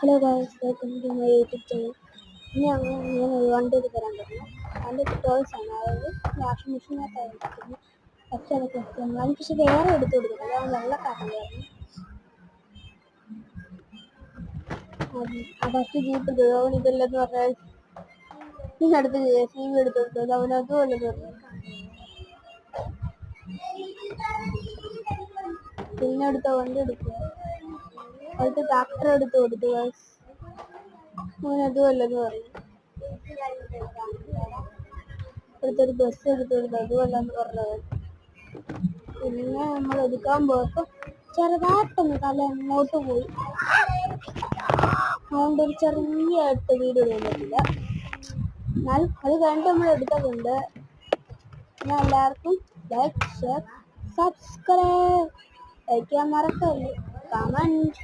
Hello guys, welcome to my YouTube channel. ഇനി ഞാൻ ഒരു വണ്ടി തരാൻ പറ്റുന്നു. അതിൻ്റെ ടോയ്സ് ആണ്, അതായത് വാഷിംഗ് മെഷീനകത്തായിരുന്നു. ഫസ്റ്റ് അത് ക്വസ്റ്റ്യൻ അത് പക്ഷെ വേറെ എടുത്തു കൊടുക്കുന്നത് അത് വെള്ളക്കാരനായിരുന്നു. ഫസ്റ്റ് ജീപ്പ് എടുത്തത് അവൻ ഇതല്ലെന്ന് പറഞ്ഞാൽ പിന്നെ അടുത്ത് JCB എടുത്തു കൊടുത്തത് അവൻ അതും അല്ലെന്ന് പറഞ്ഞു. പിന്നെ അടുത്ത വണ്ടി എടുക്കുക, അടുത്ത ട്രാക്ടർ എടുത്ത് കൊടുത്തു ഗായ്സ്, അവൻ അതും അല്ലെന്ന് പറഞ്ഞു. അടുത്തൊരു ബസ് എടുത്ത് കൊടുത്തു അതും അല്ലെന്ന് പറഞ്ഞത്. പിന്നെ നമ്മൾ എടുക്കാൻ പോയപ്പോൾ ചെറുതായിട്ടൊന്ന് തല അങ്ങോട്ട് പോയി, അതുകൊണ്ട് ഒരു ചെറിയായിട്ട് വീഡിയോ ഇടാൻ പറ്റില്ല. എന്നാൽ അത് കഴിഞ്ഞിട്ട് നമ്മൾ എടുത്തിട്ടുണ്ട്. ഞാൻ എല്ലാവർക്കും ലൈക്ക്, ഷെയർ, സബ്സ്ക്രൈബ് ചെയ്യാൻ മറക്കരുത്. കമൻറ്റ്